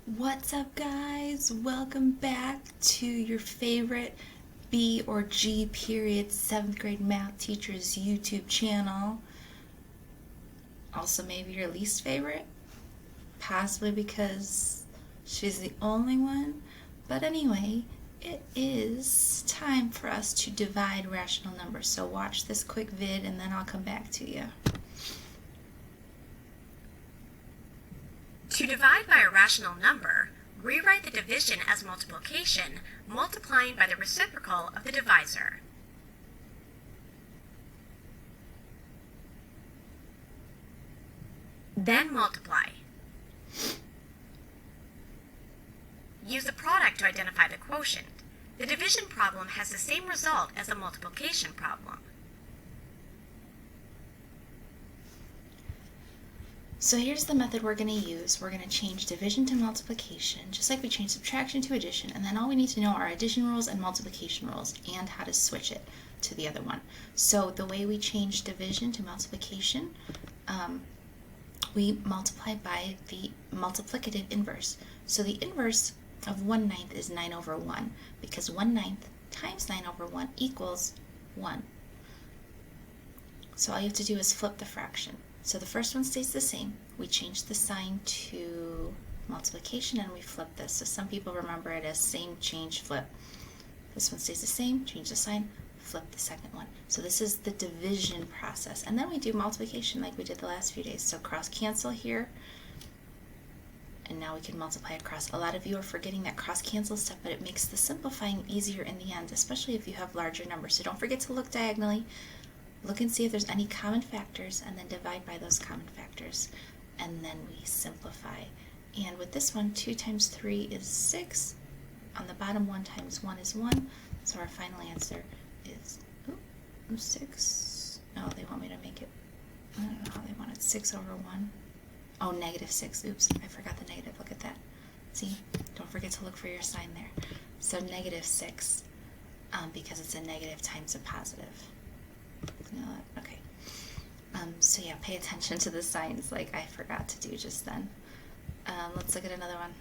What's up, guys? Welcome back to your favorite B or G period 7th grade math teacher's YouTube channel. Also, maybe your least favorite, possibly because she's the only one. But anyway, it is time for us to divide rational numbers. So watch this quick vid and then I'll come back to you. To divide by a rational number, rewrite the division as multiplication, multiplying by the reciprocal of the divisor. Then multiply. Use the product to identify the quotient. The division problem has the same result as the multiplication problem. So here's the method we're going to use. We're going to change division to multiplication, just like we changed subtraction to addition, and then all we need to know are addition rules and multiplication rules, and how to switch it to the other one. So the way we change division to multiplication, we multiply by the multiplicative inverse. So the inverse of 1/9 is 9 over 1, because 1/9 times 9 over 1 equals 1. So all you have to do is flip the fraction. So the first one stays the same. We change the sign to multiplication and we flip this. So some people remember it as same, change, flip. This one stays the same, change the sign, flip the second one. So this is the division process. And then we do multiplication like we did the last few days. So cross cancel here. And now we can multiply across. A lot of you are forgetting that cross cancel step, but it makes the simplifying easier in the end, especially if you have larger numbers. So don't forget to look diagonally. Look and see if there's any common factors, and then divide by those common factors. And then we simplify. And with this one, 2 times 3 is 6. On the bottom, 1 times 1 is 1. So our final answer is 6. No, they want me to make it, I don't know how they want it, 6 over 1. Oh, -6. Oops, I forgot the negative. Look at that. See? Don't forget to look for your sign there. So -6, because it's a negative times a positive. Okay. So yeah, pay attention to the signs like I forgot to do just then. Let's look at another one.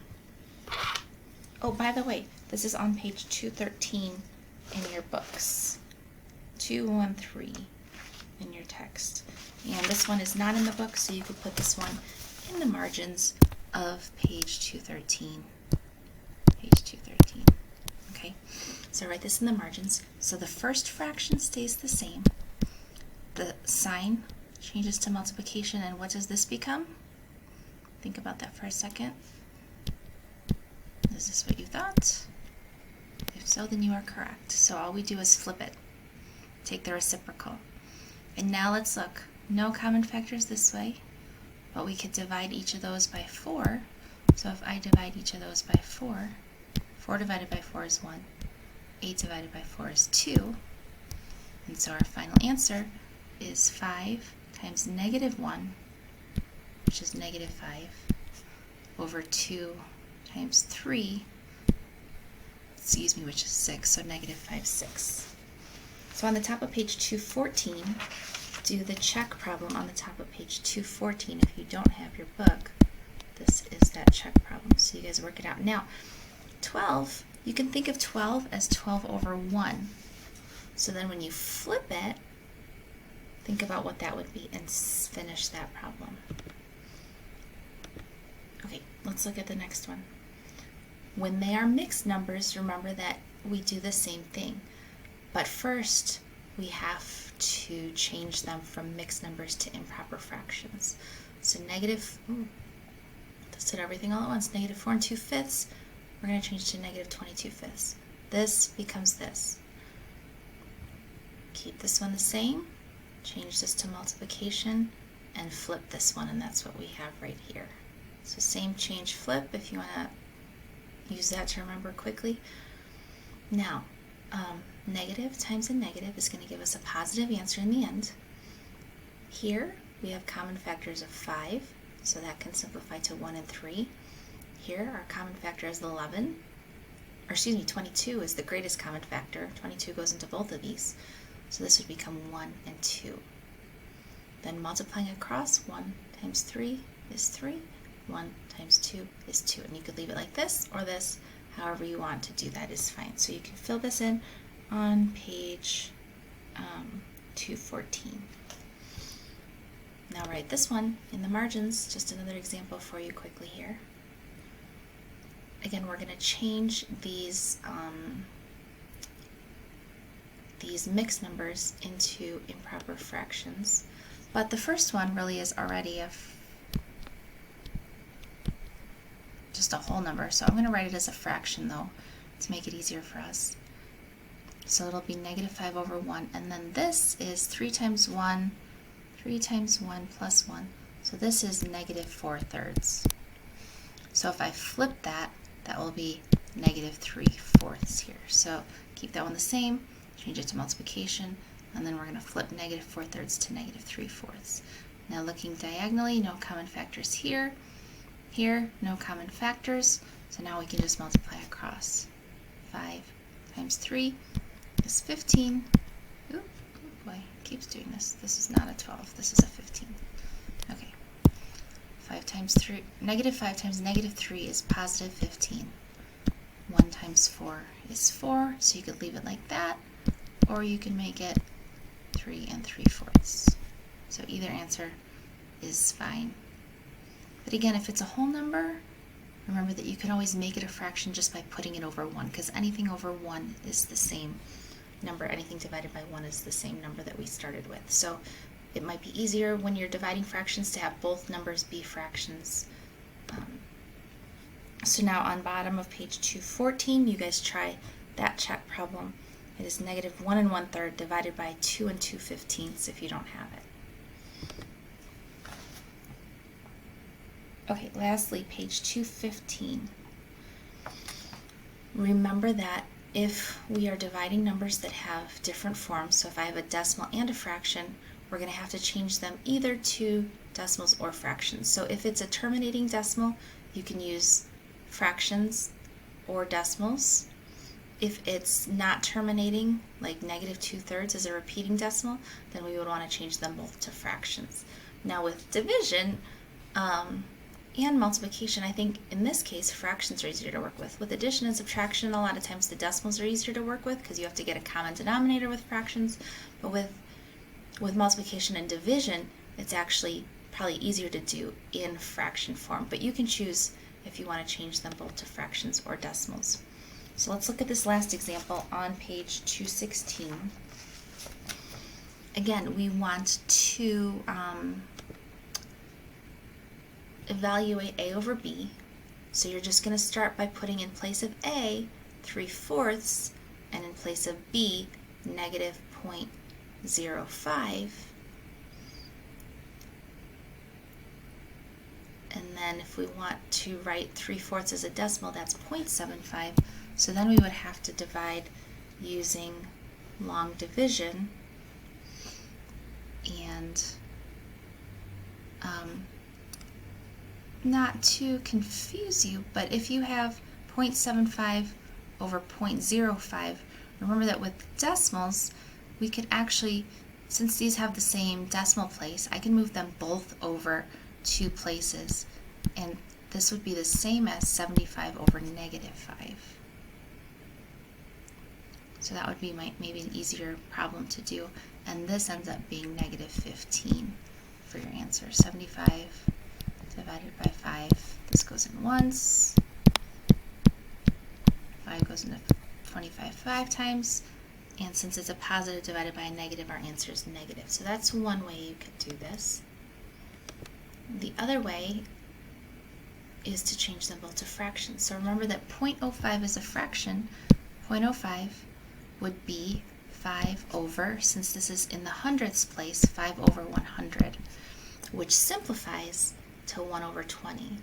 Oh, by the way, this is on page 213 in your books. 213 in your text. And this one is not in the book, so you could put this one in the margins of page 213. Page 213. Okay, so write this in the margins. So the first fraction stays the same. The sign changes to multiplication, and what does this become? Think about that for a second. Is this what you thought? If so, then you are correct. So all we do is flip it. Take the reciprocal. And now let's look. No common factors this way, but we could divide each of those by 4. So if I divide each of those by 4, 4 divided by 4 is 1. 8 divided by 4 is 2. And so our final answer is 5 times -1, which is -5, over 2 times 3, which is 6, so -5, 6. So on the top of page 214, do the check problem on the top of page 214. If you don't have your book, this is that check problem. So you guys work it out. Now, 12, you can think of 12 as 12 over 1. So then when you flip it, think about what that would be and finish that problem. Okay, let's look at the next one. When they are mixed numbers, remember that we do the same thing. But first, we have to change them from mixed numbers to improper fractions. So let's hit everything all at once. -4 2/5, we're going to change to -22 fifths. This becomes this. Keep this one the same. Change this to multiplication and flip this one, and that's what we have right here. So same, change, flip, if you want to use that to remember quickly. Now, negative times a negative is going to give us a positive answer in the end. Here we have common factors of 5, so that can simplify to 1 and 3. Here our common factor is 22 is the greatest common factor. 22 goes into both of these. So this would become 1 and 2. Then multiplying across, 1 times 3 is 3. 1 times 2 is 2. And you could leave it like this or this, however you want to do that is fine. So you can fill this in on page 214. Now write this one in the margins, just another example for you quickly here. Again, we're going to change these mixed numbers into improper fractions. But the first one really is already just a whole number. So I'm going to write it as a fraction though, to make it easier for us. So it'll be negative 5 over 1. And then this is 3 times 1 plus 1. So this is negative 4/3. So if I flip that, that will be negative 3/4 here. So keep that one the same, change it to multiplication, and then we're going to flip negative 4/3 to negative 3/4. Now looking diagonally, no common factors here. Here, no common factors. So now we can just multiply across. 5 times 3 is 15. Oop, oh boy, it keeps doing this. This is not a 12, this is a 15. Okay. 5 times 3, negative 5 times negative 3 is positive 15. 1 times 4 is 4, so you could leave it like that, or you can make it 3 3/4. So either answer is fine. But again, if it's a whole number, remember that you can always make it a fraction just by putting it over 1, because anything over 1 is the same number. Anything divided by 1 is the same number that we started with. So it might be easier when you're dividing fractions to have both numbers be fractions. So now on bottom of page 214, you guys try that check problem. It is negative 1 1/3 divided by 2 2/15 if you don't have it. Okay, lastly, page 215. Remember that if we are dividing numbers that have different forms, so if I have a decimal and a fraction, we're going to have to change them either to decimals or fractions. So if it's a terminating decimal, you can use fractions or decimals. If it's not terminating, like negative 2/3 is a repeating decimal, then we would want to change them both to fractions. Now with division, and multiplication, I think in this case fractions are easier to work with. With addition and subtraction, a lot of times the decimals are easier to work with because you have to get a common denominator with fractions. But with multiplication and division, it's actually probably easier to do in fraction form. But you can choose if you want to change them both to fractions or decimals. So let's look at this last example on page 216. Again, we want to evaluate A over B. So you're just going to start by putting in place of A 3/4 and in place of B negative 0.05. And then if we want to write 3/4 as a decimal, that's 0.75. So then we would have to divide using long division, and not to confuse you, but if you have 0.75 over 0.05, remember that with decimals, we could actually, since these have the same decimal place, I can move them both over 2 places, and this would be the same as 75 over negative 5. So that would be maybe an easier problem to do, and this ends up being negative 15 for your answer. 75 divided by 5, this goes in once, 5 goes into 25 5 times, and since it's a positive divided by a negative, our answer is negative. So that's one way you could do this. The other way is to change them both to fractions. So remember that 0.05 is a fraction. 0.05 would be 5 over, since this is in the hundredths place, 5 over 100, which simplifies to 1 over 20.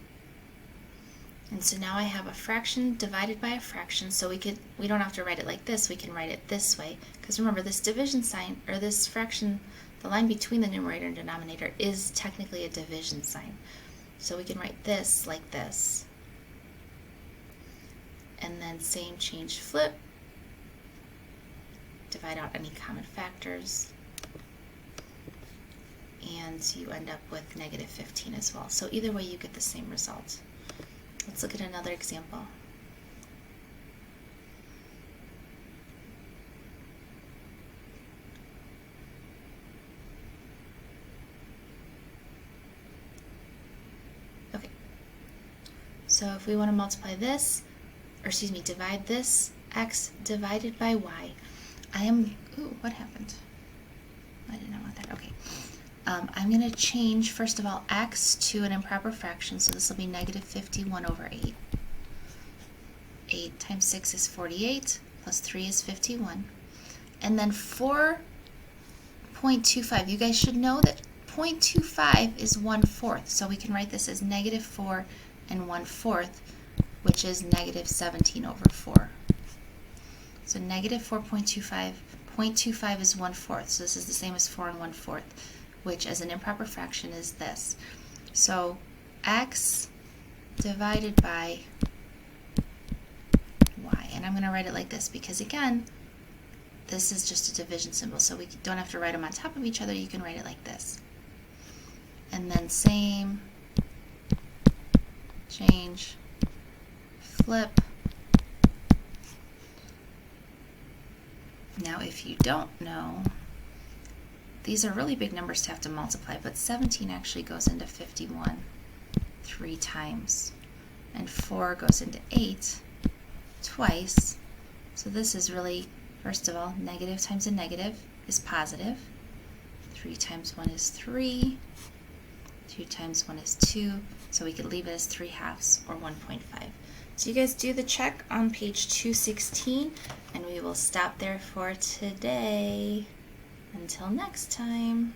And so now I have a fraction divided by a fraction, so we don't have to write it like this, we can write it this way, because remember this division sign, or this fraction, the line between the numerator and denominator is technically a division sign. So we can write this like this. And then same change flip, divide out any common factors, and you end up with negative 15 as well. So either way you get the same result. Let's look at another example. Okay, so if we want to multiply this, or excuse me, divide this x divided by y, ooh, what happened? I did not want that. Okay. I'm going to change, first of all, x to an improper fraction, so this will be negative 51 over 8. 8 times 6 is 48, plus 3 is 51. And then 4.25. You guys should know that 0.25 is 1/4, so we can write this as negative 4 and 1/4, which is negative 17 over 4. So negative 4.25, 0.25 is 1/4, so this is the same as 4 and 1/4, which as an improper fraction is this. So x divided by y, and I'm going to write it like this because, again, this is just a division symbol, so we don't have to write them on top of each other. You can write it like this. And then same, change, flip. Now, if you don't know, these are really big numbers to have to multiply, but 17 actually goes into 51 3 times, and 4 goes into 8 twice. So this is really, first of all, negative times a negative is positive. 3 times 1 is 3. 2 times 1 is 2. So we could leave it as 3/2 or 1.5. So you guys do the check on page 216, and we will stop there for today. Until next time.